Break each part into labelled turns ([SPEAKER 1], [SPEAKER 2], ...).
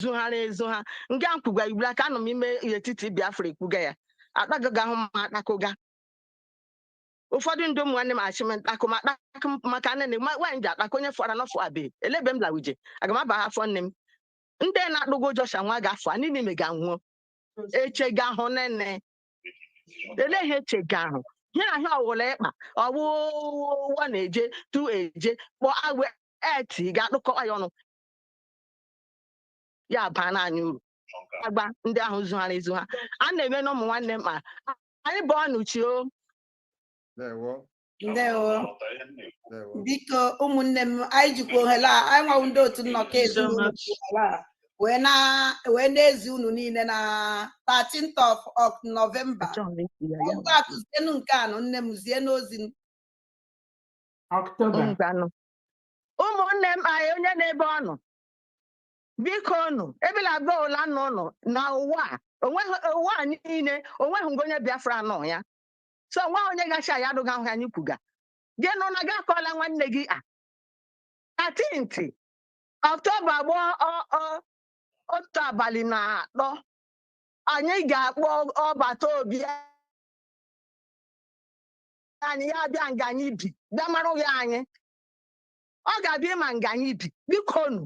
[SPEAKER 1] Zuha, Ngankuga, Black Anime, Titi Biafra, Kugaya, Atagaga, Nakoga. Ụfọdụ ndị ụmụ nwanne m achịmnta akụmakpa maka nne m nwaanyị ji akpaka onye fọrọ n'ọfọ abe elebe m lawuje aga m aba afọ nne m ndị na-akpụgo Joshua nwa ga-afọ a niile ime ga-anwụọ echega ahụ nene eleghị echega ahụ ihe na ahịa ọwụla ịkpa ọwụwa na-eje tu eje kpọọ agwe eti ga-akpụkọ ya ọnụ ya baa n'anya uru agba ndị ahụ zughara ezu ha a na-eme n'ụmụ nwanne m ma anyị bụ ọnụchi o
[SPEAKER 2] Ndewo. Biko ụmụnne m anyị jikwa ohere a anyị nwawu ndị otu nnọkọ ezinụlọ wee na-ezi unu niile na 13th of November. Ngwa akụzienu nke anụ nne m zie n'ozi
[SPEAKER 1] October. Ụmụnne m anyị onye na-ebe ọnụ biko nụ ebela bụla nọ na ụwa niile onweghị onye Biafra nọ ya. So nwa onye gacha ya adụghị ahụ anyị kwuga gị nọ na ga-akọla nwanne gị a 13th October bụ otu abalị na atọ anyị ga-akpọ ọbata obi anyị ya bịa nga anyị bi bịa marụghị anyị ọ ga-abịa ịma nga anyị bi biko nụ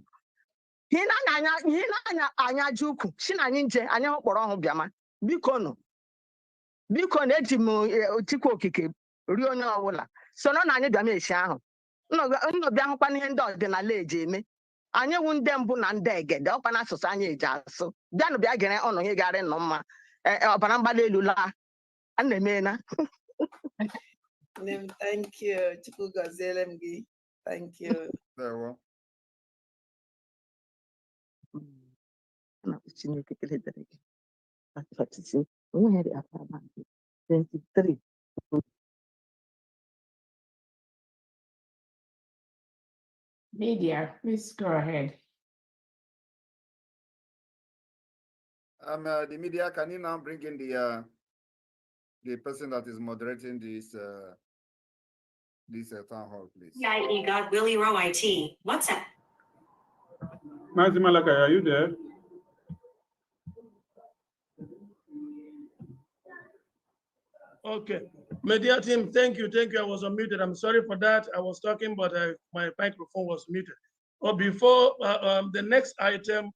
[SPEAKER 1] ihe na anya ji ukwu si na anyị nje anyị kpọrọ ọhụ bịama biko nụ biko na-eji m Chukwu okike rie onye ọbụla soro na anyị bịa m echi ahụ nnọbịa hụkwana ihe ndị ọdịnala eji eme anyị wụ ndị mbụ na ndị egede ọkwa na asụsụ anyị eji asụ bịanụ bịa gere ọnụ ihe gara nọ mma ọbara mgbali elu laa a na-eme na
[SPEAKER 2] thank you Chukwu gọziere m gị thank you
[SPEAKER 1] Chineke kele dere gị 23.
[SPEAKER 3] Media, please go ahead.
[SPEAKER 4] The media, can you now bring in the person that is moderating this town hall, please?
[SPEAKER 5] Yeah, you got Willie Rowe IT. What's up?
[SPEAKER 6] Mazi Malaka, are you there?
[SPEAKER 7] Okay, media team, thank you. I was unmuted. I'm sorry for that. I was talking, but my microphone was muted. But before the next item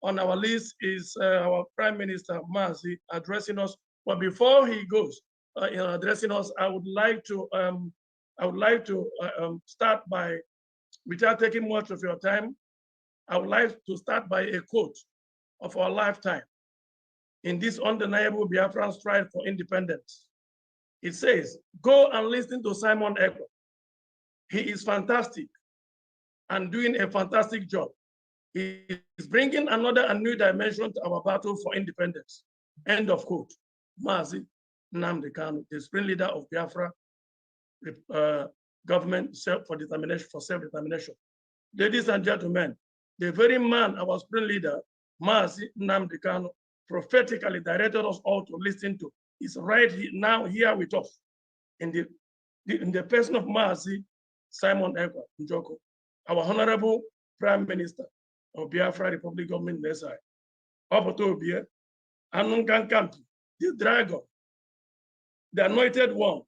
[SPEAKER 7] on our list is our Prime Minister Mazi addressing us. But before he goes addressing us, I would like to start by, without taking much of your time, I would like to start by a quote of our lifetime in this undeniable Biafran stride for independence. It says, go and listen to Simon Ekpa. He is fantastic and doing a fantastic job. He is bringing another and new dimension to our battle for independence. End of quote. Mazi Nnamdi Kanu, the supreme leader of Biafra government for self-determination. Ladies and gentlemen, the very man, our supreme leader, Mazi Nnamdi Kanu, prophetically directed us all to listen to is right now here with us in the person of Mazi Simon Ekpa Njoko, our Honorable Prime Minister of Biafra Republic Government Nesai. Opotobie, Anungan Kampi, the dragon, the anointed one,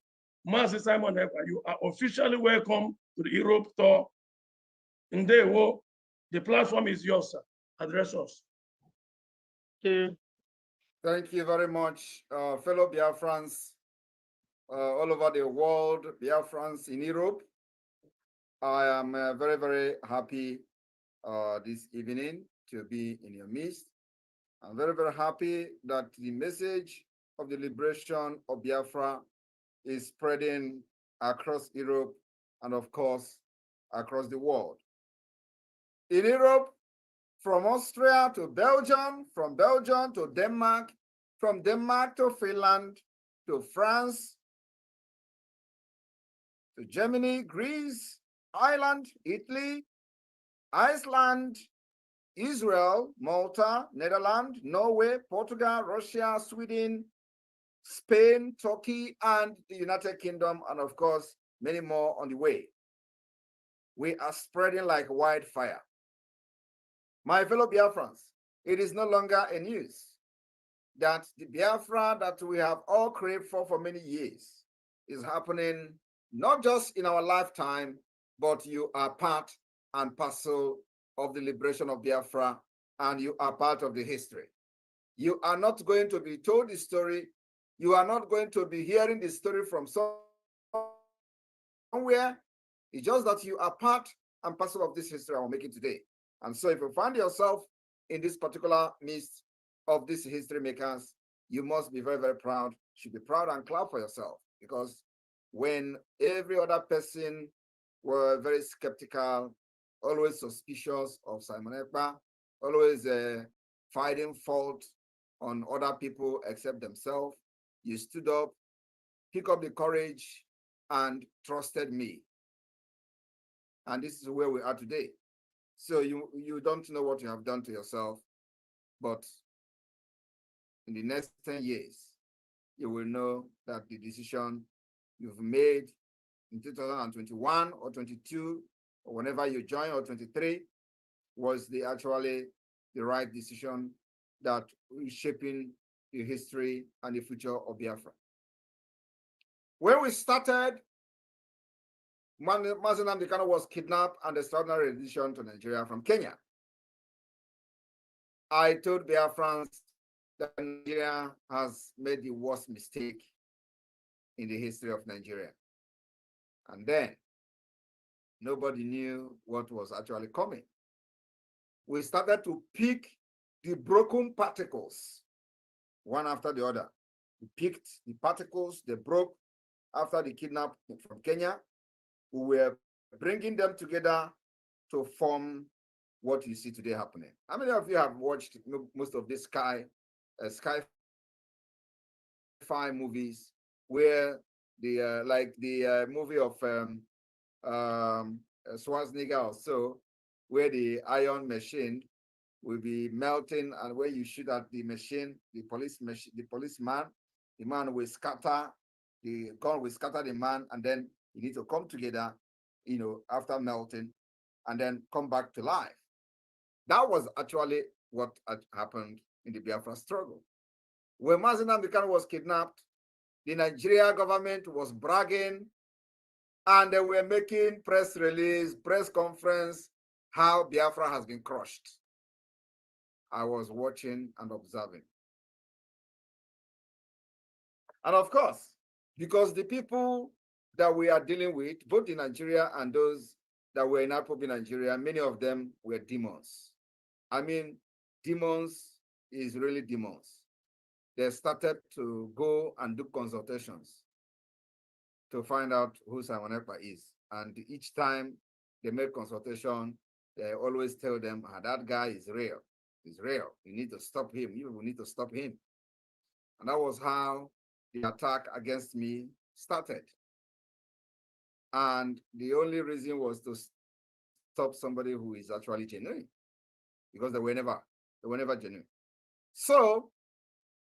[SPEAKER 7] Mazi Simon Ekpa, you are officially welcome to the Europe tour. In the platform is yours, sir. Address us.
[SPEAKER 4] Thank you very much, fellow Biafrans all over the world, Biafrans in Europe. I am very, very happy this evening to be in your midst. I'm very, very happy that the message of the liberation of Biafra is spreading across Europe and, of course, across the world. In Europe, from Austria to Belgium, from Belgium to Denmark, from Denmark to Finland, to France, to Germany, Greece, Ireland, Italy, Iceland, Israel, Malta, Netherlands, Norway, Portugal, Russia, Sweden, Spain, Turkey, and the United Kingdom, and of course, many more on the way. We are spreading like wildfire. My fellow Biafrans, it is no longer a news that the Biafra that we have all craved for many years is happening not just in our lifetime, but you are part and parcel of the liberation of Biafra, and you are part of the history. You are not going to be told the story. You are not going to be hearing the story from somewhere. It's just that you are part and parcel of this history I'm making today. And so if you find yourself in this particular midst of these history makers, you must be very, very proud. You should be proud and clap for yourself, because when every other person were very skeptical, always suspicious of Simon EKPA, always finding fault on other people except themselves, you stood up, picked up the courage, and trusted me. And this is where we are today. So you don't know what you have done to yourself, but in the next 10 years, you will know that the decision you've made in 2021 or 22, or whenever you join, or 23, was actually the right decision that is shaping the history and the future of Biafra. When we started, Mazi Nnamdi Kanu was kidnapped and extraordinary rendition to Nigeria from Kenya. I told Biafrans that Nigeria has made the worst mistake in the history of Nigeria. And then nobody knew what was actually coming. We started to pick the broken particles one after the other. We picked the particles they broke after the kidnap from Kenya. We were bringing them together to form what you see today happening. How many of you have watched most of these sci-fi movies, where the like the movie of Schwarzenegger or so, where the iron machine will be melting, and where you shoot at the machine, the policeman, the man will scatter, the gun will scatter the man, and then you need to come together, you know, after melting, and then come back to life. That was actually what had happened in the Biafra struggle. When Mazi Nnamdi Kanu was kidnapped, the Nigeria government was bragging, and they were making press release, press conference, how Biafra has been crushed. I was watching and observing. And of course, because the people that we are dealing with, both in Nigeria and those that were in Apobi, Nigeria, many of them were demons. I mean, demons is really demons. They started to go and do consultations to find out who Simon EKPA is. And each time they made consultation, they always tell them, that guy is real. He's real. You need to stop him. You need to stop him. And that was how the attack against me started. And the only reason was to stop somebody who is actually genuine, because they were never genuine. So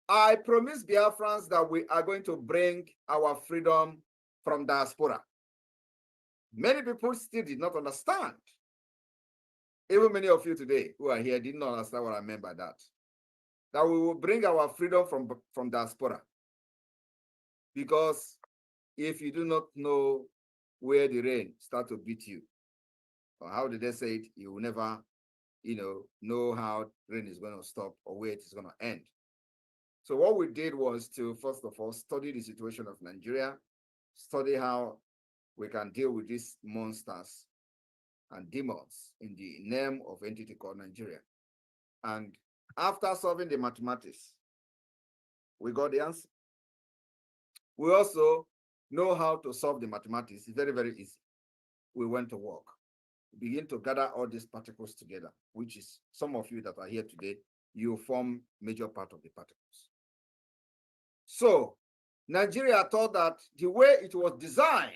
[SPEAKER 4] I promised Biafrans that we are going to bring our freedom from diaspora. Many people still did not understand. Even many of you today who are here did not understand what I meant by that. That we will bring our freedom from diaspora. Because if you do not know where the rain starts to beat you, or how did they say it, you will never, know how rain is going to stop or where it is going to end. So what we did was to, first of all, study the situation of Nigeria, study how we can deal with these monsters and demons in the name of entity called Nigeria. And after solving the mathematics, we got the answer. We also know how to solve the mathematics. It's very, very easy. We went to work. We begin to gather all these particles together, which is some of you that are here today, you form major part of the particles. So Nigeria thought that the way it was designed,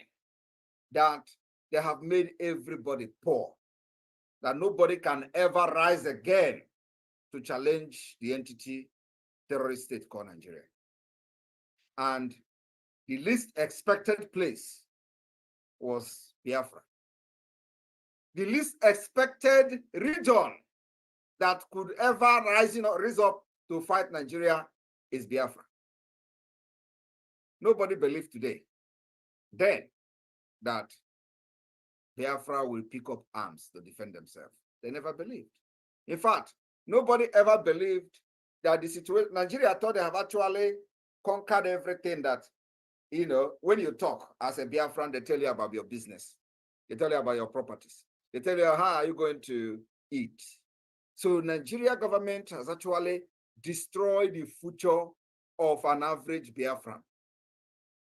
[SPEAKER 4] that they have made everybody poor, that nobody can ever rise again to challenge the entity terrorist state called Nigeria. And the least expected place was Biafra. The least expected region that could ever rise up to fight Nigeria is Biafra. Nobody believed today, then, that Biafra will pick up arms to defend themselves. They never believed. In fact, nobody ever believed that the situation, Nigeria thought they have actually conquered everything that, when you talk as a Biafran, they tell you about your business. They tell you about your properties. They tell you how are you going to eat. So Nigeria government has actually destroyed the future of an average Biafran.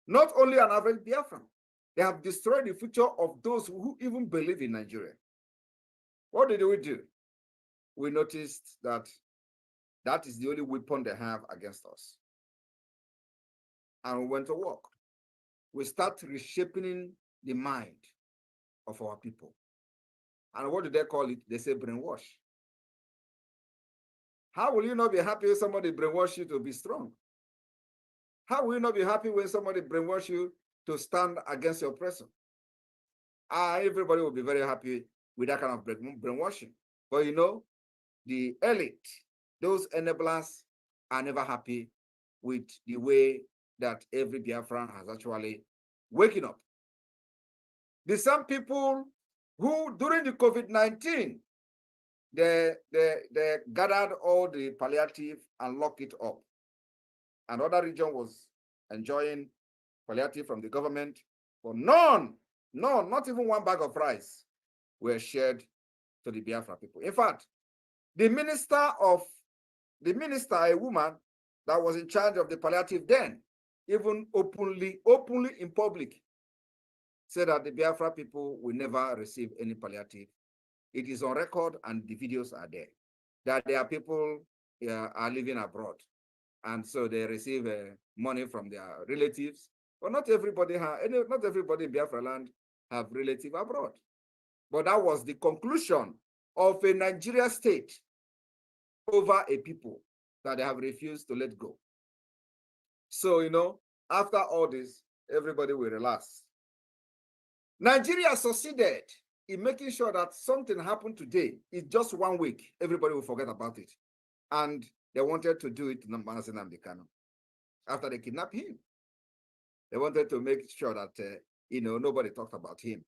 [SPEAKER 4] Not only an average Biafran, they have destroyed the future of those who even believe in Nigeria. What did we do? We noticed that that is the only weapon they have against us. And we went to work. We start reshaping the mind of our people. And what do they call it? They say brainwash. How will you not be happy if somebody brainwash you to be strong? How will you not be happy when somebody brainwash you to stand against your oppressor? Everybody will be very happy with that kind of brainwashing. But the elite, those enablers, are never happy with the way that every Biafran has actually waking up. The same people who, during the COVID-19, they gathered all the palliative and locked it up. Another region was enjoying palliative from the government, but none, not even one bag of rice were shared to the Biafra people. In fact, the minister, a woman that was in charge of the palliative then, even openly in public, said that the Biafra people will never receive any palliative. It is on record and the videos are there, that their people are living abroad. And so they receive money from their relatives. But not everybody in Biafra land have relatives abroad. But that was the conclusion of a Nigeria state over a people that they have refused to let go. So, after all this, everybody will relax. Nigeria succeeded in making sure that something happened today. It's just 1 week. Everybody will forget about it. And they wanted to do it to Mazi Nnamdi Kanu after they kidnapped him. They wanted to make sure that, nobody talked about him.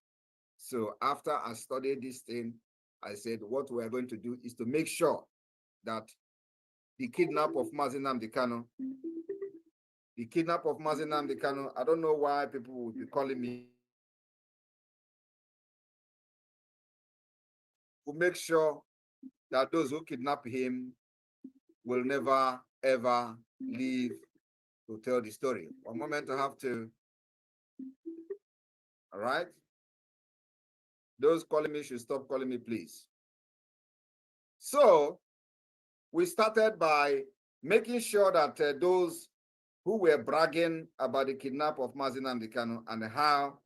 [SPEAKER 4] So after I studied this thing, I said, what we're going to do is to make sure that the kidnap of Mazi Nnamdi Kanu, I don't know why people would be calling me. We'll make sure that those who kidnap him will never, ever leave to tell the story. One moment, I have to. All right? Those calling me should stop calling me, please. So we started by making sure that those who were bragging about the kidnap of Mazi Nnamdi Kanu and how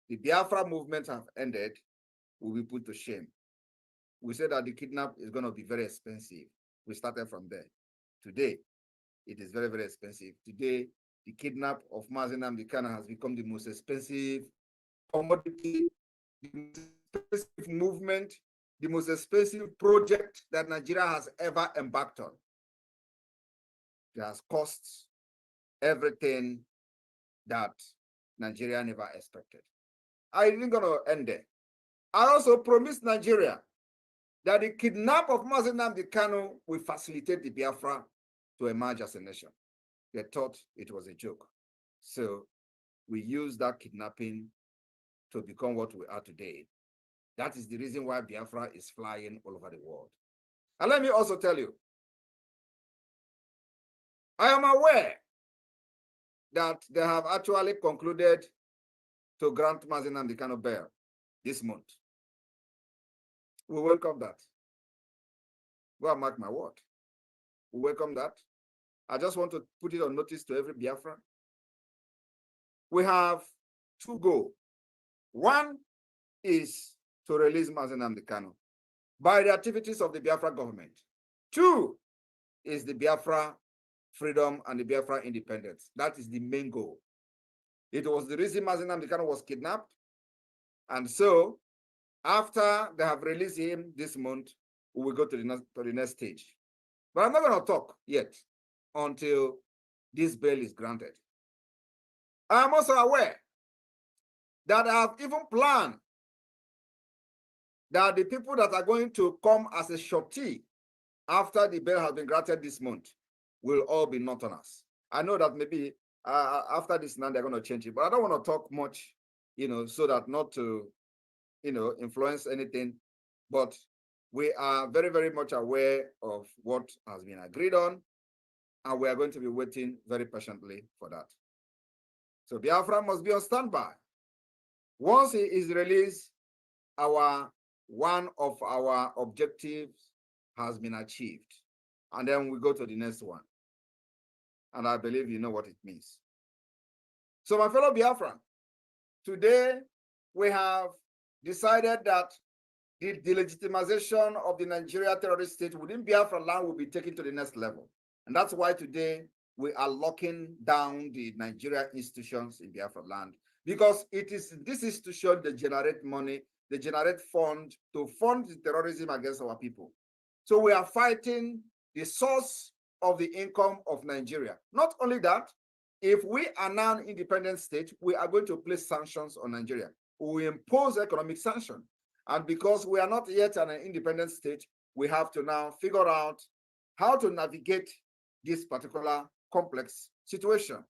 [SPEAKER 4] the Biafra movement have ended will be put to shame. We said that the kidnap is going to be very expensive. We started from there. Today, it is very, very expensive. Today, the kidnap of Mazi Nnamdi Kanu has become the most expensive commodity, the most expensive movement, the most expensive project that Nigeria has ever embarked on. It has cost everything that Nigeria never expected. I didn't going to end there. I also promised Nigeria that the kidnap of Mazi Nnamdi Kanu will facilitate the Biafra to emerge as a nation. They thought it was a joke. So we used that kidnapping to become what we are today. That is the reason why Biafra is flying all over the world. And let me also tell you, I am aware that they have actually concluded to grant Mazi Nnamdi Kanu bail this month. We welcome that. Go and mark my word. We welcome that. I just want to put it on notice to every Biafran. We have two goals. One is to release Mazi Nnamdi Kanu by the activities of the Biafra government. Two is the Biafra freedom and the Biafra independence. That is the main goal. It was the reason Mazi Nnamdi Kanu was kidnapped. And so, after they have released him this month, we will go to the next stage. But I'm not going to talk yet until this bill is granted. I'm also aware that I have even planned that the people that are going to come as a shortee after the bill has been granted this month will all be Northerners. I know that maybe after this now they're going to change it, but I don't want to talk much, so that not to, influence anything. But we are very, very much aware of what has been agreed on, and we are going to be waiting very patiently for that. So Biafra must be on standby. Once he is released, one of our objectives has been achieved. And then we go to the next one. And I believe you know what it means. So my fellow Biafran, today we have decided that the delegitimization of the Nigeria terrorist state within Biafra land will be taken to the next level. And that's why today we are locking down the Nigeria institutions in Biafra land, because it is this institution that generate money, they generate fund to fund the terrorism against our people. So we are fighting the source of the income of Nigeria. Not only that, if we are now an independent state, we are going to place sanctions on Nigeria. We impose economic sanctions. And because we are not yet an independent state, we have to now figure out how to navigate this particular complex situation.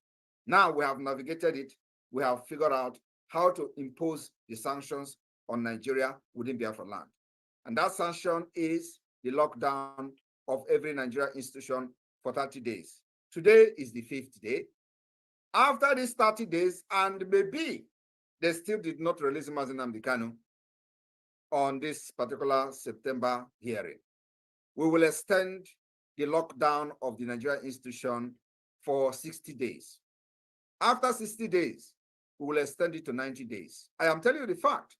[SPEAKER 4] Now we have navigated it. We have figured out how to impose the sanctions on Nigeria within Biafra land. And that sanction is the lockdown of every Nigeria institution for 30 days. Today is the 5th day. After these 30 days, and maybe they still did not release Mazi Nnamdi Kanu on this particular September hearing, we will extend the lockdown of the Nigeria institution for 60 days. After 60 days, we will extend it to 90 days. I am telling you the fact.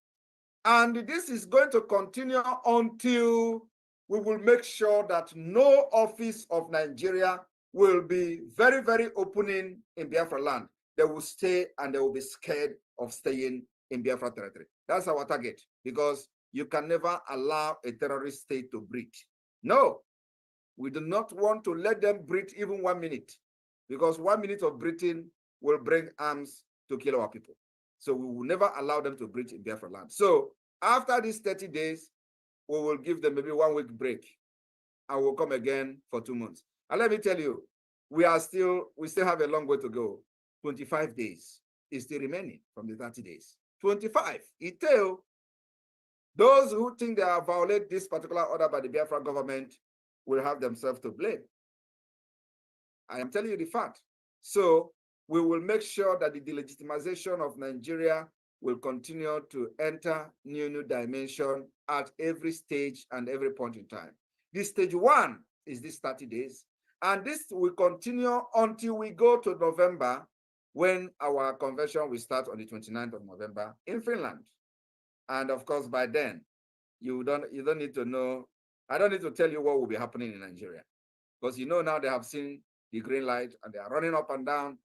[SPEAKER 4] And this is going to continue until we will make sure that no office of Nigeria will be very, very opening in Biafra land. They will stay and they will be scared of staying in Biafra territory. That's our target, because you can never allow a terrorist state to breathe. No, we do not want to let them breathe even 1 minute, because 1 minute of breathing will bring arms to kill our people. So we will never allow them to breathe in Biafra land. So after these 30 days, we will give them maybe 1 week break, and we'll come again for 2 months. And let me tell you, we still have a long way to go. 25 days is still remaining from the 30 days. 25. Those who think they have violated this particular order by the Biafra government will have themselves to blame. I am telling you the fact. So we will make sure that the delegitimization of Nigeria will continue to enter new dimension at every stage and every point in time. This stage 1 is this 30 days. And this will continue until we go to November, when our convention will start on the 29th of November in Finland. And of course, by then, you don't need to know, I don't need to tell you what will be happening in Nigeria, because now they have seen the green light and they are running up and down,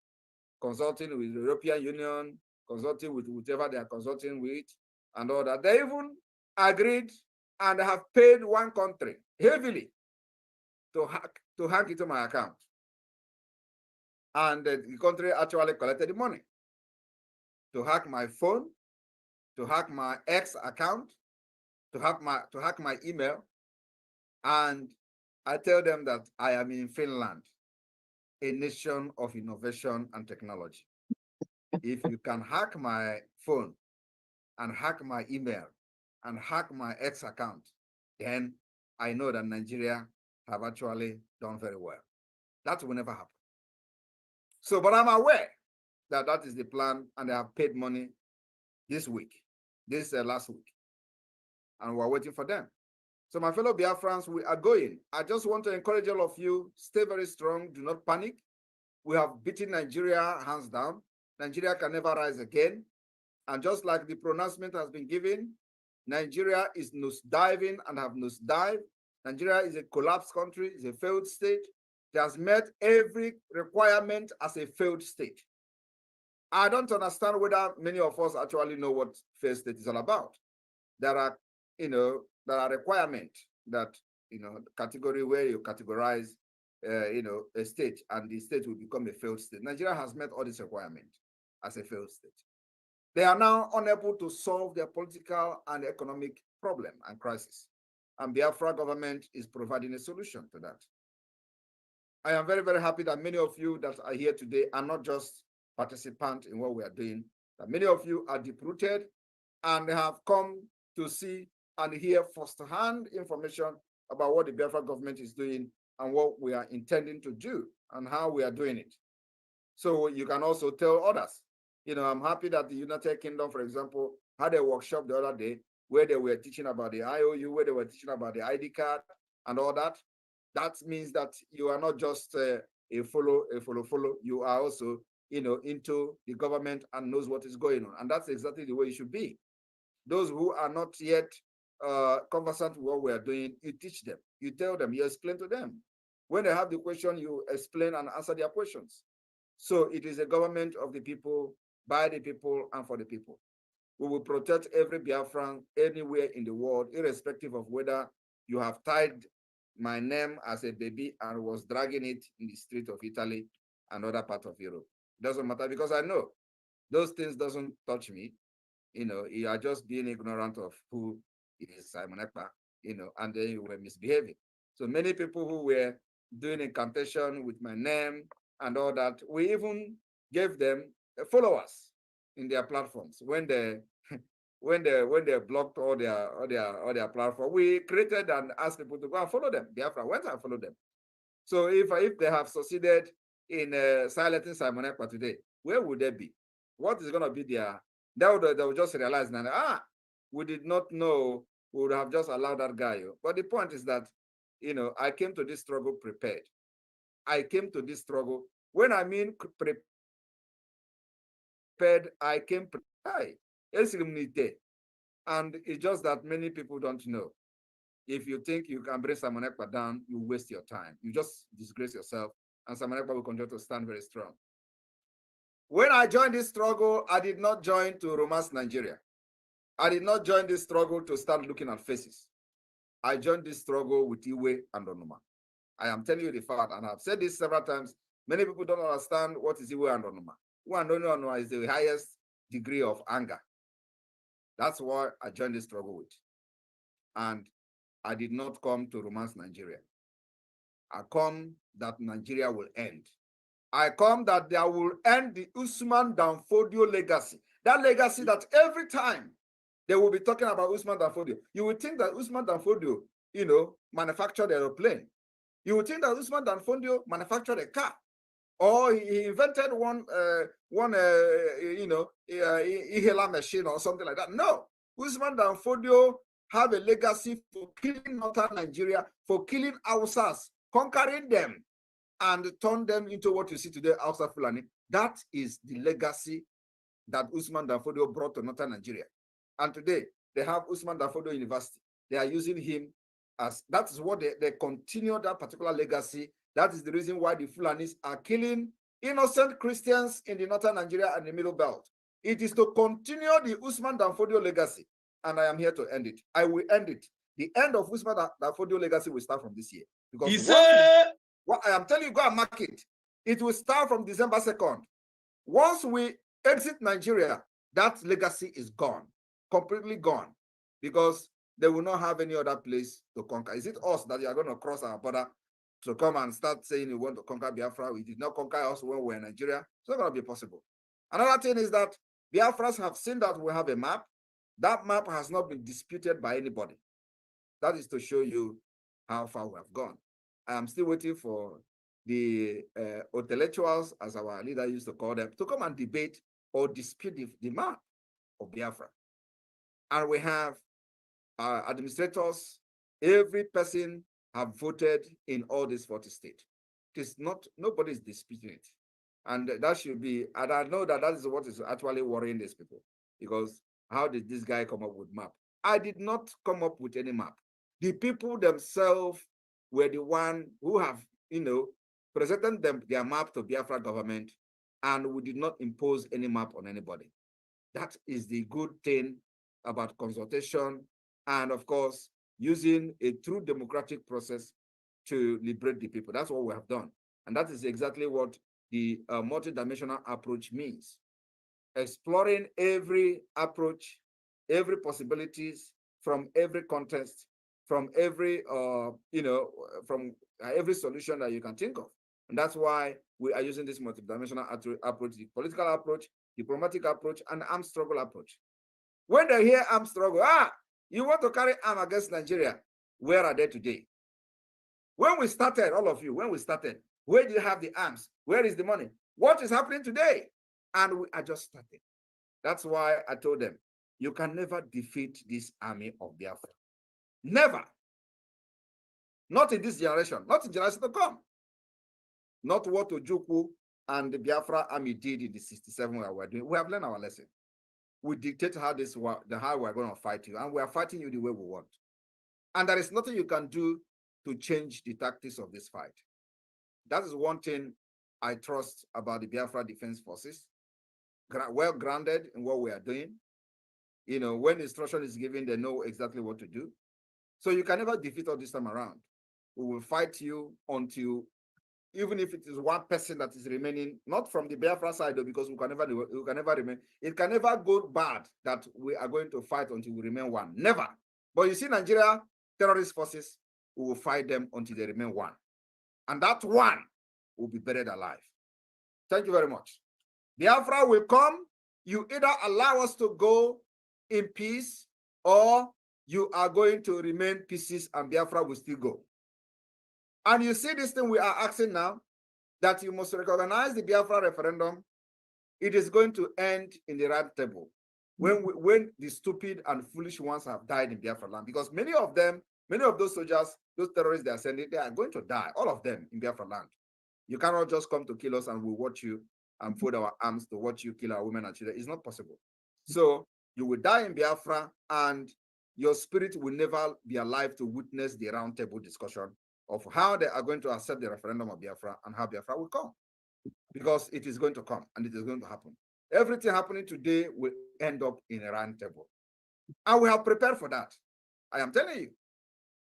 [SPEAKER 4] consulting with the European Union, consulting with whatever they are consulting with, and all that. They even agreed and have paid one country heavily to hack into my account. And the country actually collected the money to hack my phone, to hack my X account, to hack my email. And I tell them that I am in Finland, a nation of innovation and technology. If you can hack my phone and hack my email and hack my X account, then I know that Nigeria have actually done very well. That will never happen. So, but I'm aware that that is the plan, and they have paid money this last week, and we're waiting for them. So my fellow Biafrans, we are going. I just want to encourage all of you, stay very strong, do not panic. We have beaten Nigeria hands down. Nigeria can never rise again. And just like the pronouncement has been given, Nigeria is nosediving and have nosedived. Nigeria is a collapsed country, is a failed state. It has met every requirement as a failed state. I don't understand whether many of us actually know what failed state is all about. There are requirements that category where you categorize, a state, and the state will become a failed state. Nigeria has met all these requirements as a failed state. They are now unable to solve their political and economic problem and crisis. And Biafra government is providing a solution to that. I am very, very happy that many of you that are here today are not just participants in what we are doing, that many of you are deep-rooted and have come to see and hear firsthand information about what the Biafra government is doing and what we are intending to do and how we are doing it. So you can also tell others. I'm happy that the United Kingdom, for example, had a workshop the other day where they were teaching about the IOU, where they were teaching about the ID card and all that. That means that you are not just a follow. You are also, into the government and knows what is going on. And that's exactly the way it should be. Those who are not yet conversant with what we are doing, you teach them, you tell them, you explain to them. When they have the question, you explain and answer their questions. So it is a government of the people, by the people, and for the people. We will protect every Biafran anywhere in the world, irrespective of whether you have tied my name as a baby and was dragging it in the street of Italy and other parts of Europe. It doesn't matter, because I know those things doesn't touch me. You are just being ignorant of who is Simon EKPA, and then you were misbehaving. So many people who were doing incantation with my name and all that, we even gave them followers in their platforms. When they blocked all their platform, we created and asked people to go and follow them. Biafra went and followed them. So if they have succeeded in silencing Simon EKPA today, where would they be? What is going to be their? They will just realize now, we did not know, we would have just allowed that guy. But the point is that, I came to this struggle prepared. I came to this struggle. When I mean prepared, I came prepared. And it's just that many people don't know. If you think you can bring Simon EKPA down, you waste your time. You just disgrace yourself, and Simon EKPA will continue to stand very strong. When I joined this struggle, I did not join to romance Nigeria. I did not join this struggle to start looking at faces. I joined this struggle with Iwe and Onuma. I am telling you the fact, and I've said this several times. Many people don't understand what is Iwe and Onuma. Iwe and Onuma is the highest degree of anger. That's why I joined this struggle with. And I did not come to romance Nigeria. I come that Nigeria will end. I come that there will end the Usman Danfodio legacy. That legacy that every time they will be talking about Usman Danfodio, you would think that Usman Danfodio, manufactured an aeroplane. You would think that Usman Danfodio manufactured a car, or he invented one inhaler machine or something like that. No, Usman Danfodio have a legacy for killing northern Nigeria, for killing Hausas, conquering them, and turn them into what you see today, Hausa Fulani. That is the legacy that Usman Danfodio brought to northern Nigeria. And today, they have Usman Danfodio University. They are using him as, that is what they continue that particular legacy. That is the reason why the Fulanis are killing innocent Christians in the northern Nigeria and the Middle Belt. It is to continue the Usman Danfodio legacy, and I am here to end it. I will end it. The end of Usman Danfodio legacy will start from this year. Because what I am telling you, go and mark it. It will start from December 2nd. Once we exit Nigeria, that legacy is gone, completely gone, because they will not have any other place to conquer. Is it us that you are going to cross our border to come and start saying you want to conquer Biafra? We did not conquer us when we were in Nigeria. It's not going to be possible. Another thing is that Biafrans have seen that we have a map. That map has not been disputed by anybody. That is to show you how far we have gone. I am still waiting for the intellectuals, as our leader used to call them, to come and debate or dispute the map of Biafra. And we have administrators. Every person have voted in all these 40 states. It is not, nobody is disputing it. And that should be, and I know that that is what is actually worrying these people, because how did this guy come up with map? I did not come up with any map. The people themselves were the one who have, presented their map to Biafra government, and we did not impose any map on anybody. That is the good thing about consultation. And of course, using a true democratic process to liberate the people. That's what we have done. And that is exactly what the multidimensional approach means. Exploring every approach, every possibilities from every context, from every, from every solution that you can think of. And that's why we are using this multidimensional approach, the political approach, diplomatic approach, and armed struggle approach. When they hear armed struggle, you want to carry arm against Nigeria, where are they today? When we started, all of you, when we started, where do you have the arms? Where is the money? What is happening today? And we are just starting. That's why I told them, you can never defeat this army of Biafra. Never. Not in this generation, not in generation to come. Not what Ojukwu and the Biafra army did in the 67 we were doing. We have learned our lesson. We dictate how we're going to fight you, and we are fighting you the way we want. And there is nothing you can do to change the tactics of this fight. That is one thing I trust about the Biafra Defense Forces. Well grounded in what we are doing. You know, when instruction is given, they know exactly what to do. So you can never defeat us this time around. We will fight you until, even if it is one person that is remaining, not from the Biafra side, though, because we can never remain. It can never go bad that we are going to fight until we remain one. Never. But you see, Nigeria terrorist forces, we will fight them until they remain one. And that one will be buried alive. Thank you very much. Biafra will come. You either allow us to go in peace, or you are going to remain pieces and Biafra will still go. And you see this thing we are asking now, that you must recognize the Biafra referendum. It is going to end in the round table when the stupid and foolish ones have died in Biafra land. Because many of them, many of those soldiers, those terrorists they are sending, they are going to die, all of them in Biafra land. You cannot just come to kill us and we'll watch you and fold our arms to watch you kill our women and children. It's not possible. So you will die in Biafra and your spirit will never be alive to witness the round table discussion of how they are going to accept the referendum of Biafra and how Biafra will come. Because it is going to come and it is going to happen. Everything happening today will end up in a round table. And we have prepared for that. I am telling you.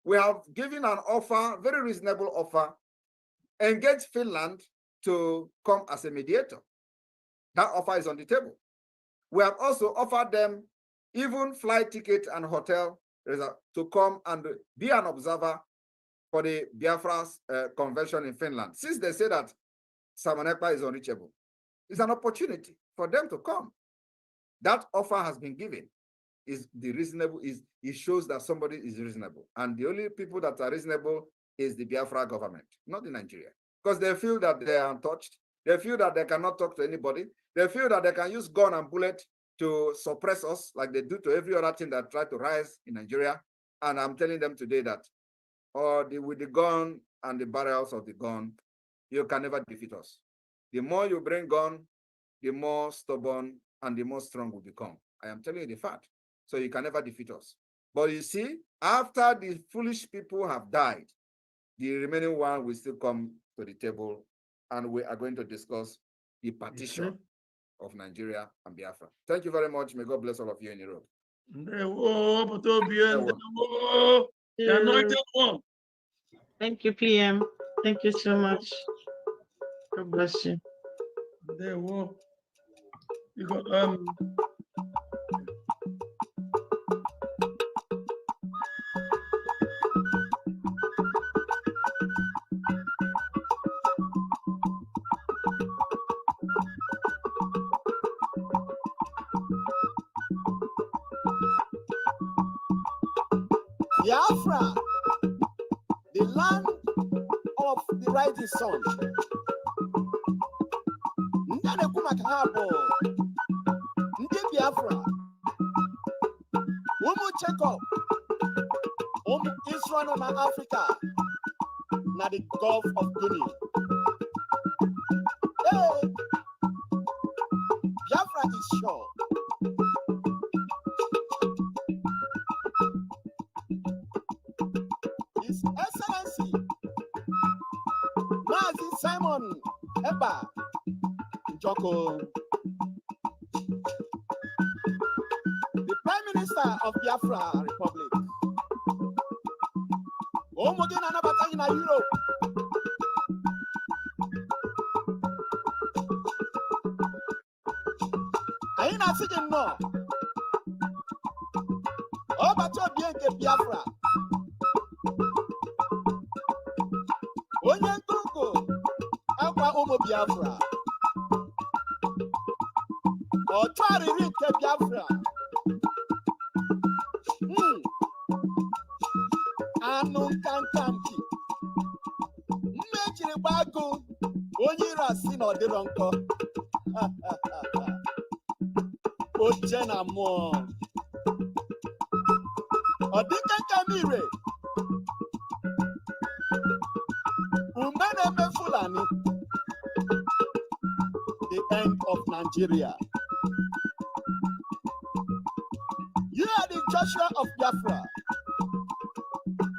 [SPEAKER 4] We have given an offer, very reasonable offer, engage Finland to come as a mediator. That offer is on the table. We have also offered them even flight ticket and hotel to come and be an observer for the Biafra's convention in Finland. Since they say that Simon EKPA is unreachable, it's an opportunity for them to come. That offer has been given. It shows that somebody is reasonable. And the only people that are reasonable is the Biafra government, not the Nigeria. Because they feel that they are untouched. They feel that they cannot talk to anybody. They feel that they can use gun and bullet to suppress us like they do to every other thing that try to rise in Nigeria. And I'm telling them today that with the gun and the barrels of the gun, you can never defeat us. The more you bring gun, the more stubborn and the more strong we become. I am telling you the fact. So you can never defeat us. But you see, after the foolish people have died, the remaining one will still come to the table and we are going to discuss the partition of Nigeria and Biafra. Thank you very much. May God bless all of you in Europe.
[SPEAKER 7] The anointed one.
[SPEAKER 3] Thank you, PM. Thank you so much. God bless you.
[SPEAKER 7] You got
[SPEAKER 8] Biafra, the land of the rising sun. Ndane kumakahabo, Ndi Biafra, Umu Checo, Israel na Africa, na the Gulf of Guinea. Hey, Biafra is sure. His Excellency, Nazi Simon Eba Joko, the Prime Minister of Biafra Republic, ụmụ gị na-anabata gị na Europe. Anyị na-asị gị nnọọ ọbata obi nke Biafra, onye ngụgụ akwa ụmụ Biafra, ọchụ arịrị nke Biafra, anụ nkanka mpi mmejiri gbagụ onye iro asị na ọ dịrọ nkọ oche na mmụọ ọ dịka nka mire ume na-eme Fulani. The end of Nigeria. You are the Joshua of Biafra.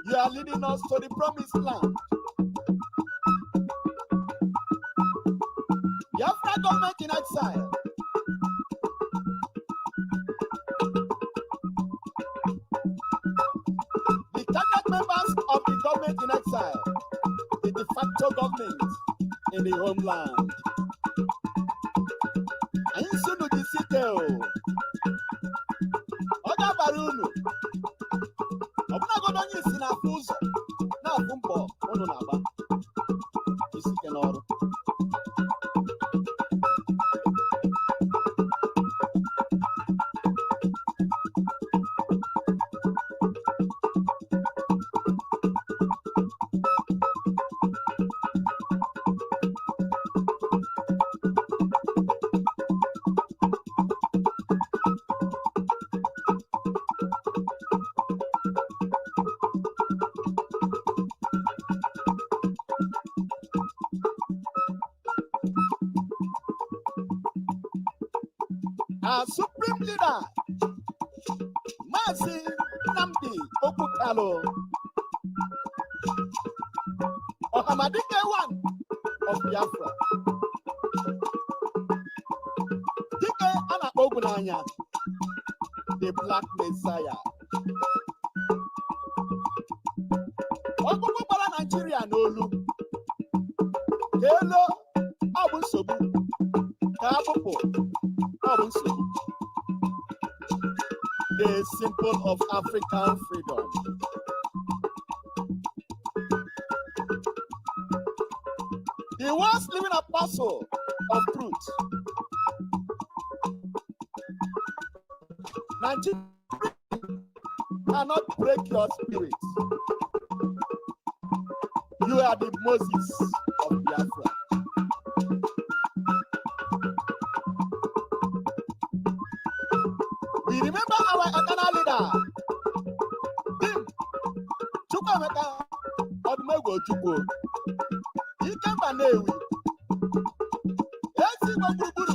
[SPEAKER 8] You are leading us to the promised land. Biafra government in exile. The cabinet members of the government in exile, the de facto government in the homeland. Anyị sunu dị site o. Ọ ga-abara unu. Ọ bụnagodo onye isi na-afụ ụzọ na-afụ mbọ unu na-agba. Isi ike n'ọrụ. Our supreme leader, Mazi Nnamdi Okukalo, Ohamadike one of Biafra, Dike Ana Ogunanya, the Black Messiah. Ogugu bara Nigeria n'olu, Kelo Abu Sobu, Kabupo. The symbol of African freedom. The once living apostle of truth. Nigeria cannot break your spirit. You are the Moses of Biafra. We remember our eternal leader, Tim Chukwemeka Odumegwu Chukwu. He came by Newi. Let's see what you do.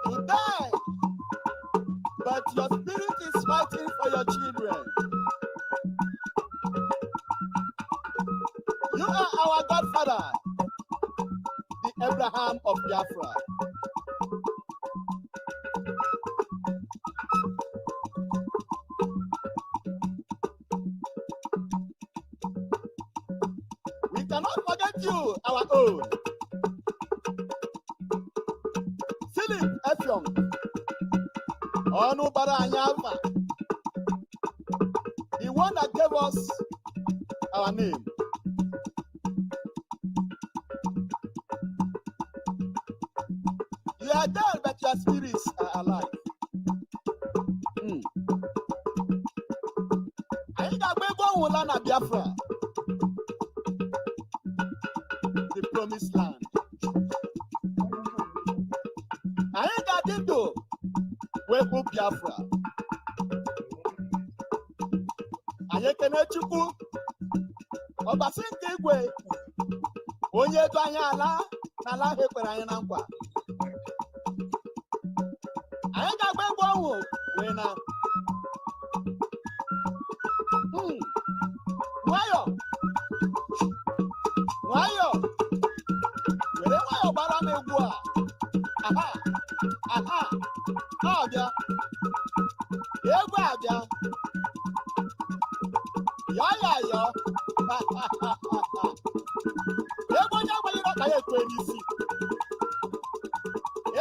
[SPEAKER 8] You die, but your spirit is fighting for your children. You are our godfather, the Abraham of Biafra. We cannot forget you, our own. Philip Effiong, Onubara Anyalma, the one that gave us our name. You are dead, but your spirits are alive. I got Wulana Biafra, the promised land. I got into Webu Biafra. I can let you go. Obasinke Gwe, Onye Ganyala, Nala Heperayanankwa. I got Webu when Wayo, where Wayo Baramegua? Aha, Aja, Evaja, Ego onye agbanyere ka ya ekwe n'isi.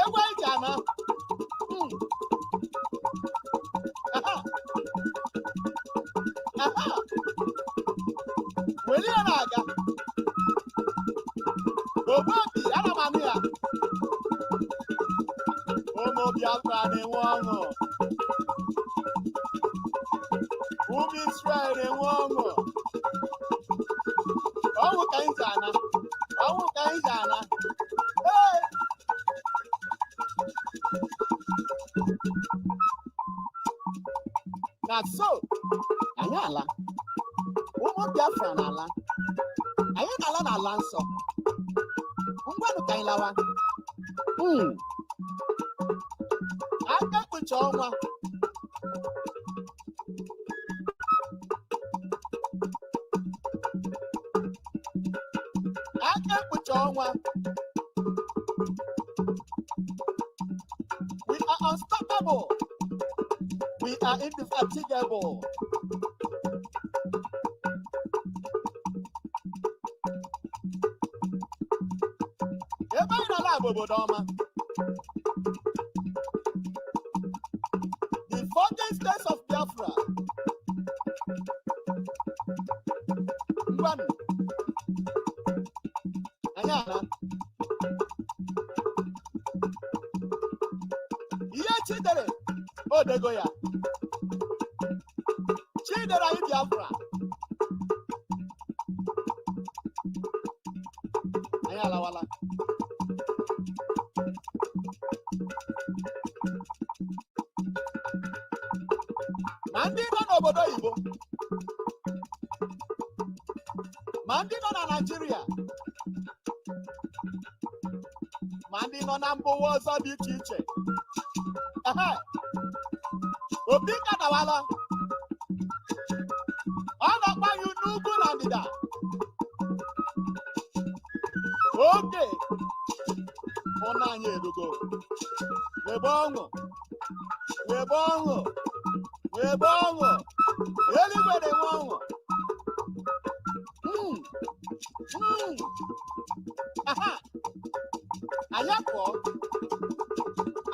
[SPEAKER 8] Ego eji ana. Weli ya na-aga. Ogbobi ana m anụ ya. Ụmụ Biafra na-enwe ọṅụ. Ụmụ Israel na-enwe ọṅụ. Ọnwụ ka anyị ji ana. Ọnwụ ka anyị ji ana. Ee! Na so, anyị ala. Ụmụ Biafra n'ala. Anyị na-ala n'ala nsọ. Ngwanụ ka anyị lawa. Aka kpuchi ọnwa. Aka kpuchi ọnwa. We are unstoppable. We are indefatigable. Ebe anyị nọ bụ obodo ọma. The 14 states of Biafra. Ngwanụ. Anyị ana. Ihe Chidere odego ya. Chidere anyị Biafra. Anyị alawala. Ma ndị nọ n'obodo oyibo, ma ndị nọ na Naịjirịa, ma ndị nọ na mba ụwa ọzọ dị iche iche. Obi kadawala. Ọ na-agbanyụ n'ugwu na ndịda. Oge ụnụ anyị erugo. Webe ọṅụ. Webe ọṅụ. Webe ọṅụ. Eluigwe na-enwe ọṅụ. Anyị akpọ.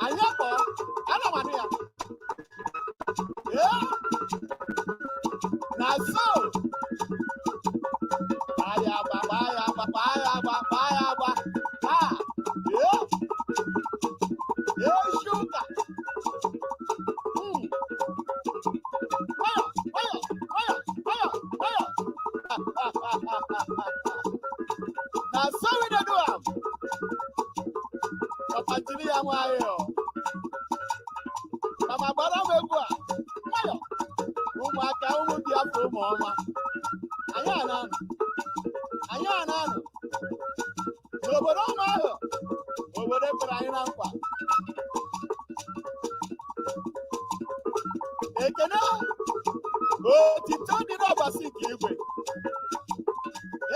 [SPEAKER 8] Anyị akpọ. Ana m anụ ya. Na so. Bayaba, bayaba, bayaba, bayaba. Sugar. Fire, fire, fire, fire, fire. Now, so we don't do it. Papa Jimmy, I'm here. Mama, but I'm a boy. Fire. Ụmụaka ụmụ Biafra ụmụ ọma. Anyị ananụ. Anyị ananụ. N'obodo ọma ahụ. Obodo kwere anyị na nkwa. Ekene otito dị n'ọbasi nke igwe.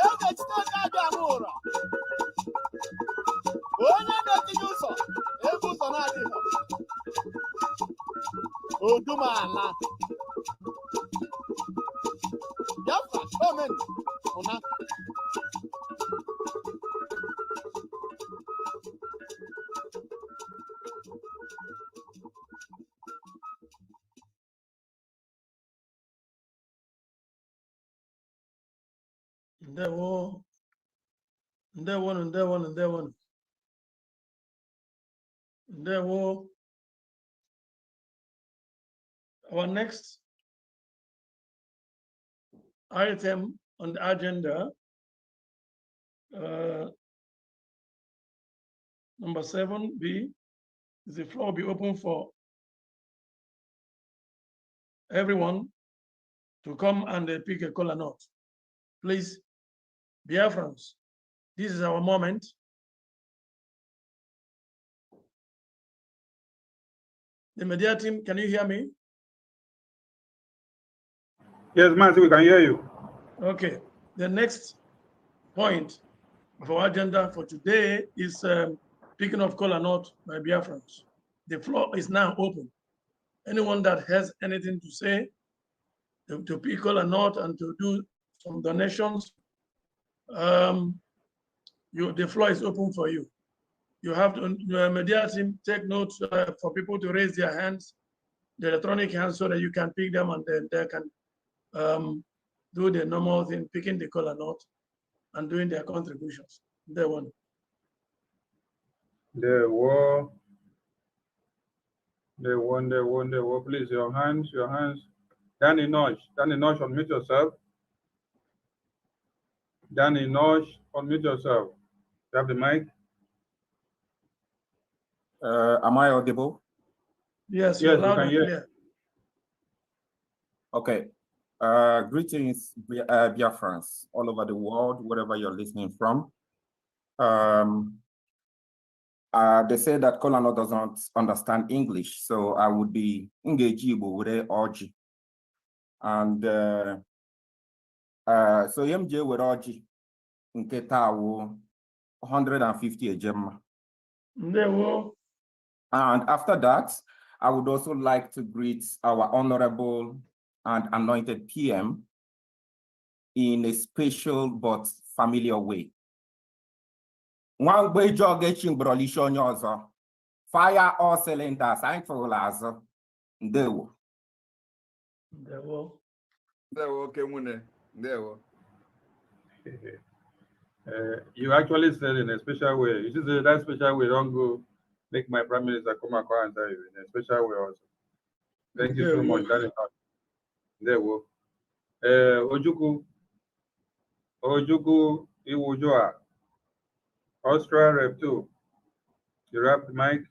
[SPEAKER 8] Eze Chineke abịa ama ụra. Onye na-etinye ụzọ ebe ụzọ na-adịghị. Odumala. Biafra, omen, ụna.
[SPEAKER 7] Ndewo. Our next item on the agenda, number 7B, the floor will be open for everyone to come and pick a kola nut. Please, Biafrans, this is our moment. The media team, can you hear me?
[SPEAKER 6] Yes, Matthew, we can hear you.
[SPEAKER 7] Okay. The next point of our agenda for today is picking of kola nut by Biafrans. The floor is now open. Anyone that has anything to say, to pick kola nut and to do some donations, The floor is open for you. You have to, the media team, take notes for people to raise their hands, the electronic hands, so that you can pick them and then they can do the normal thing, picking the color note and doing their contributions. There one.
[SPEAKER 6] There were. Please, your hands. Danny Nosh, unmute yourself. Danny Nosh, unmute yourself. You have the mic?
[SPEAKER 9] Am I audible?
[SPEAKER 7] Yes,
[SPEAKER 6] Yes,
[SPEAKER 7] loud
[SPEAKER 6] we can
[SPEAKER 7] and
[SPEAKER 6] hear.
[SPEAKER 7] clear.
[SPEAKER 9] Okay. Greetings, Biafrans, all over the world, wherever you're listening from. They say that Kolano doesn't understand English, so I would be engageable with Orji. And so MJ with Orji in Ketawo 150 a gem. And after that, I would also like to greet our honorable and anointed PM in a special but familiar way. One way jog getting brolisho nyozo. Fire all cylinders, I'm for Lazo. Dewo.
[SPEAKER 6] You actually said in a special way. You should say that special way, don't go make my prime minister come across and tell you in a special way also. Thank you so much. That is not. There we go. Ojuku Iwujua, Austria Rep 2. You have the mic.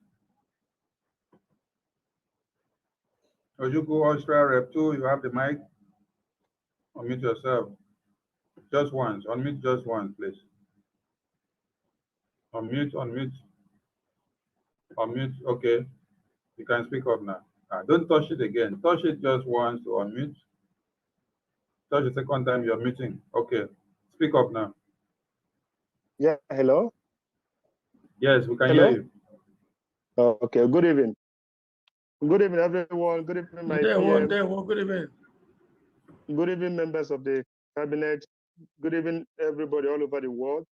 [SPEAKER 6] Ojuku Austria Rep 2, you have the mic. Unmute yourself. Just once. Unmute just once, please. Unmute. Okay. You can speak up now. Don't touch it again. Touch it just once to unmute. Touch the second time you're muting. Okay. Speak up now.
[SPEAKER 10] Yeah, hello?
[SPEAKER 6] Yes, we can hear you.
[SPEAKER 10] Oh, okay, good evening. Good evening, everyone. Good evening, my PM.
[SPEAKER 7] Good evening.
[SPEAKER 10] Good evening, members of the cabinet. Good evening, everybody all over the world.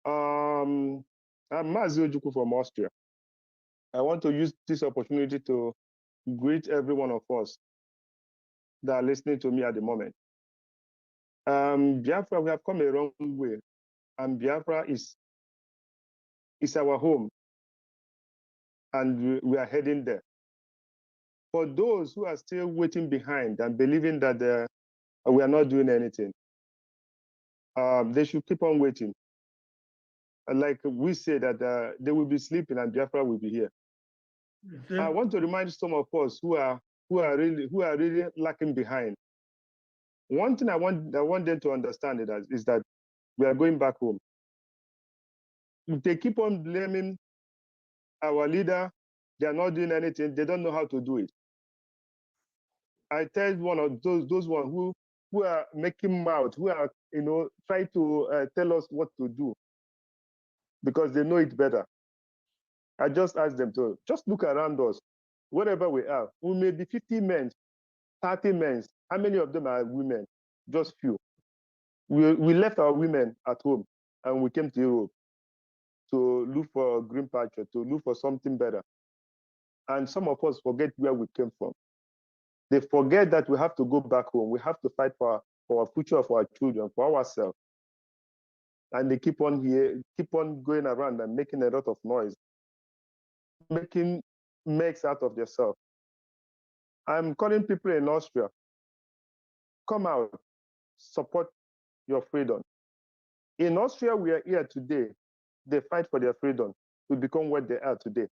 [SPEAKER 10] I'm Mazi Ojukwu from Austria. I want to use this opportunity to greet every one of us that are listening to me at the moment. Biafra, we have come a long way, and Biafra is our home, and we are heading there. For those who are still waiting behind and believing that we are not doing anything, they should keep on waiting. Like we say that they will be sleeping and Biafra will be here. I want to remind some of us who are really lacking behind. One thing I want them to understand is that we are going back home. If they keep on blaming our leader, they are not doing anything. They don't know how to do it. I tell one of those ones who are making mouth, who are trying to tell us what to do because they know it better. I just ask them to just look around us, wherever we are. We may be 50 men, 30 men. How many of them are women? Just few. We left our women at home and we came to Europe to look for a green pasture, to look for something better. And some of us forget where we came from. They forget that we have to go back home. We have to fight for our future, for our children, for ourselves. And they keep on going around and making a lot of noise, making mess out of themselves. I'm calling people in Austria, come out, support your freedom. In Austria, we are here today. They fight for their freedom to become what they are today.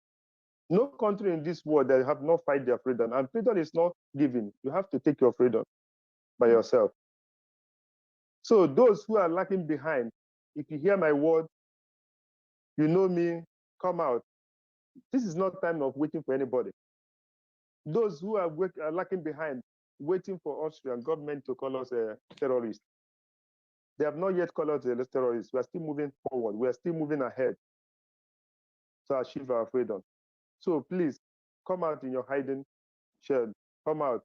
[SPEAKER 10] No country in this world that have not fight their freedom. And freedom is not given. You have to take your freedom by yourself. So those who are lacking behind, if you hear my word, you know me, come out. This is not time of waiting for anybody. Those who are lacking behind, waiting for Austrian government to call us a terrorist. They have not yet called us a terrorist. We are still moving forward. We are still moving ahead to achieve our freedom. So please come out in your hiding shed. Come out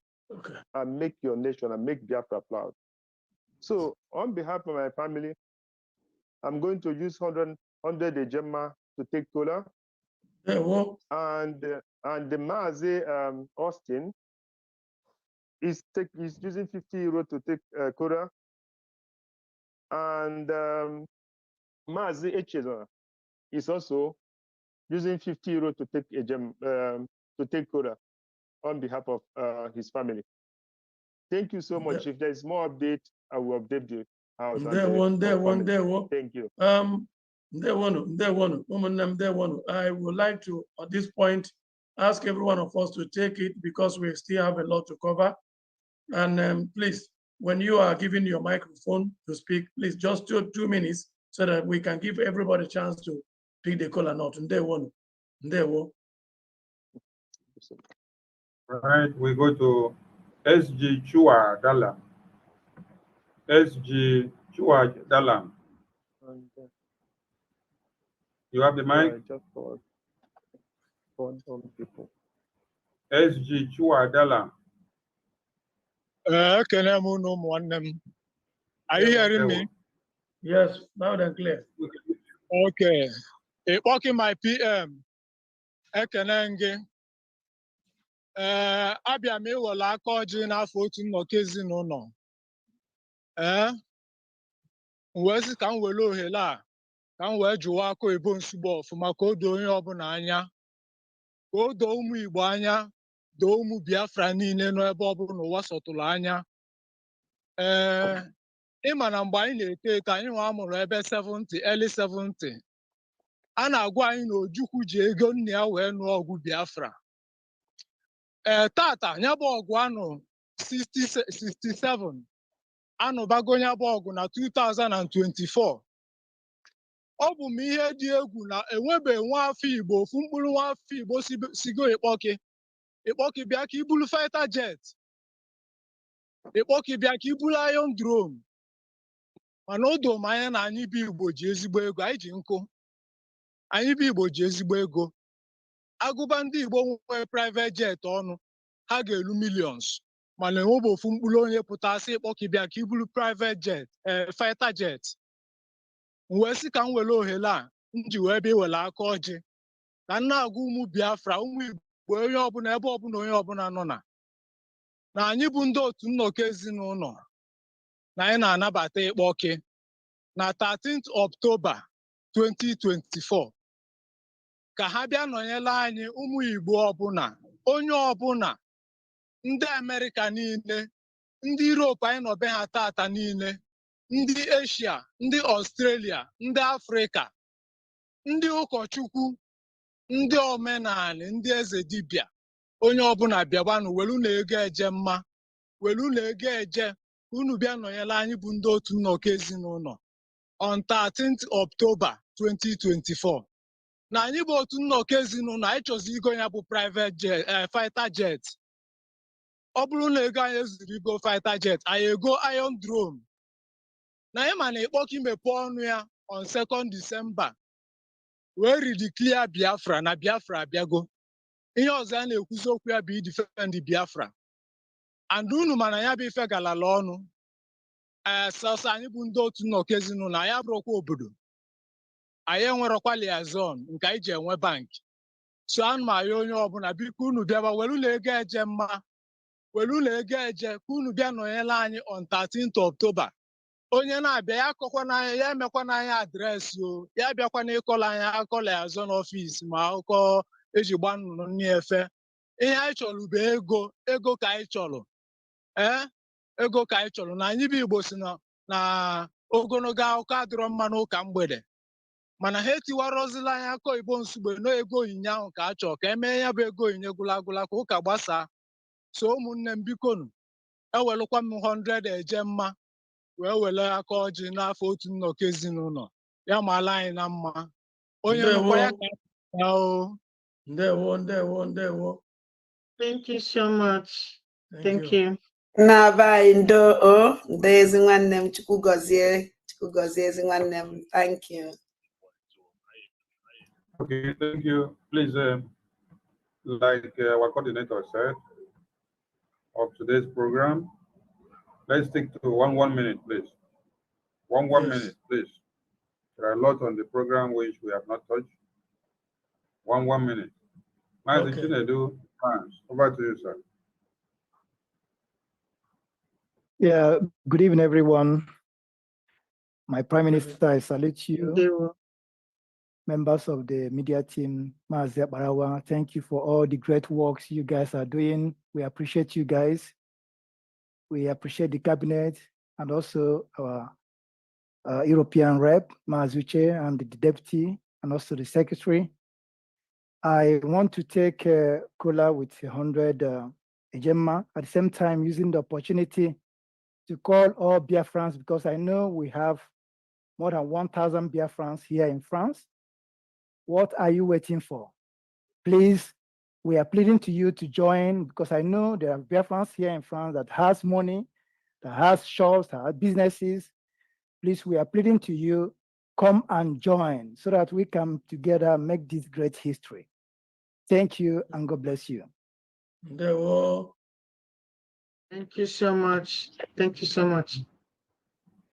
[SPEAKER 10] and make your nation and make Biafra proud. So on behalf of my family, I'm going to use 100 ejema to take cola. And the Mazi Austin is using 50 euro to take cola. And Mazi Echeza is also using 50 euro to take cola on behalf of his family. Thank you so much. If there's more update, I will update the house. Thank you.
[SPEAKER 7] I would like to, at this point, ask every one of us to take it because we still have a lot to cover. And please, when you are giving your microphone to speak, please just 2 minutes so that we can give everybody a chance to pick the cola note.
[SPEAKER 6] All right, we go to SG Chua Dalam. SG Chua Dalam. You have the mic? SG Chua Dalam.
[SPEAKER 11] Are you hearing me?
[SPEAKER 7] Yes, loud and clear.
[SPEAKER 11] Okay. Walking my PM. Ekenenge. Abia me wala koji na fotu nnọkezi n'ụlọ. Wezi ka m were ohere a ka m wee jụwa aka ebo nsugbe ọfụma ka o doo onye ọbụla anya, ka o doo ụmụ Igbo anya, doo ụmụ Biafra niile n'ebe ọbụla ụwa sọtụrụ anya. Ịma na mgbe anyị na-eto eto anyị nwa amụrụ ebe 70 early 70 a na-agwa anyị na Ojukwu ji ego nne ya wee nụọ ọgụ Biafra. Tata nya bụ ọgụ anụ 67 anụbago nya bụ ọgụ na 2024. Ọ bụ m ihe dị egwu na enwebe nwa afọ Igbo ofu mkpụrụ nwa afọ Igbo sigo ịkpọkị bịa ka ibulu fighter jet, ịkpọkị bịa ka ibulu iron drone. Mana o doo m anya na anyị bụ Igbo ji ezigbo ego, anyị ji nkụ. Anyị bụ Igbo ji ezigbo ego. Agụba ndị Igbo nwere private jet ọnụ ha ga-elu millions, mana enwebe ofu mkpụrụ onye pụtasị ịkpọkị bịa ka ibulu private jet fighter jet. Wee sị ka m were ohere a m ji wee bịa were aka ọjị ka m na-agwa ụmụ Biafra, ụmụ Igbo onye ọbụla ebe ọbụla onye ọbụla nọ na anyị bụ ndị otu nnọkọ ezinụlọ na anyị na-anabata ịkpọkị na 13th October 2024 ka ha bịa nọnyere anyị ụmụ Igbo ọbụla, onye ọbụla, ndị Amerịka niile, ndị Europe anyị nọ be ha tata niile, ndị Asia, ndị Australia, ndị Afrịka, ndị ụkọchukwu, ndị omenala, ndị eze dibịa, onye ọbụla bịabanụ welu na ego eje mma, welu na ego eje unu bịa nọnyere anyị bụ ndị otu nnọkọ ezinụlọ on 13th October 2024. Na anyị bụ otu nnọkọ ezinụlọ anyị chọzi igo ya bụ private jet, fighter jet. Ọ bụrụ na ego anyị ezuru igo fighter jet, anyị ego iron drone. Na anyị ma na ịkpọkị mepe ọnụ ya on 2nd December wee ridiclear Biafra na Biafra abịago. Ihe ọzọ a na-ekwuzi okwu ya bụ idefend Biafra. And unu mana ya bụ ife galala ọnụ. Sọsọ anyị bụ ndị otu nnọkọ ezinụlọ, anyị abụrụkwa obodo. Anyị enwerọkwa liaison nke anyị ji enwe bank. So anụ m ayọ onye ọbụla biko unu bịaba welu na ego eje mma, welu na ego eje ka unu bịa nọnyere anyị on 13th October. Onye na-abịa ya akọkwa n'anya, ya emekwa n'anya adreesị o, ya bịakwana ịkọla anya akọla ya azọ n'ọfịs ma akụkọ eji gba nnụnụ nni efe. Ihe anyị chọrọ bụ ego ka anyị chọrọ. Ego ka anyị chọrọ. Na anyị bụ Igbo si na ogologo akụkọ adịrọ mma n'ụka mgbede, mana ha etiwarọzila anya aka oyibo nsugbe na ego onyinye ahụ ka a chọrọ ka emee ya bụ ego onyinye gwụlagwụla ka ụka gbasaa. So ụmụnne m bikonu ewelụkwa m 100 eje mma wee were aka ọjị n'afọ otu nnọkọ ezinụlọ ya maala anyị na mma. Onye nụkwa ya ka o.
[SPEAKER 3] Ndewo. Thank you so much. Thank you.
[SPEAKER 2] Na-aba ndo o ndezi nwanne m, Chukwu gọzie ezi nwanne m. Thank you.
[SPEAKER 6] Okay, thank you. Please, like our coordinator said of today's program, Let's stick to one minute, please. One
[SPEAKER 7] Yes.
[SPEAKER 6] minute, please. There are a lot on the program which we have not touched. One minute. Mazi
[SPEAKER 7] Okay.
[SPEAKER 6] Chinedu, France. Over to you, sir.
[SPEAKER 12] Yeah, good evening, everyone. My Prime Minister, I salute you. Members of the media team, Mazi Barawa, thank you for all the great works you guys are doing. We appreciate you guys. We appreciate the cabinet and also our European rep, Mazuche, and the deputy, and also the secretary. I want to take Kola with 100 Ejema, at the same time using the opportunity to call all Biafrans, because I know we have more than 1,000 Biafrans here in France. What are you waiting for? Please, we are pleading to you to join, because I know there are Biafrans here in France that has money, that has shops, that have businesses. Please, we are pleading to you, come and join so that we can together make this great history. Thank you, and God bless you.
[SPEAKER 3] Thank you so much. Thank you so much.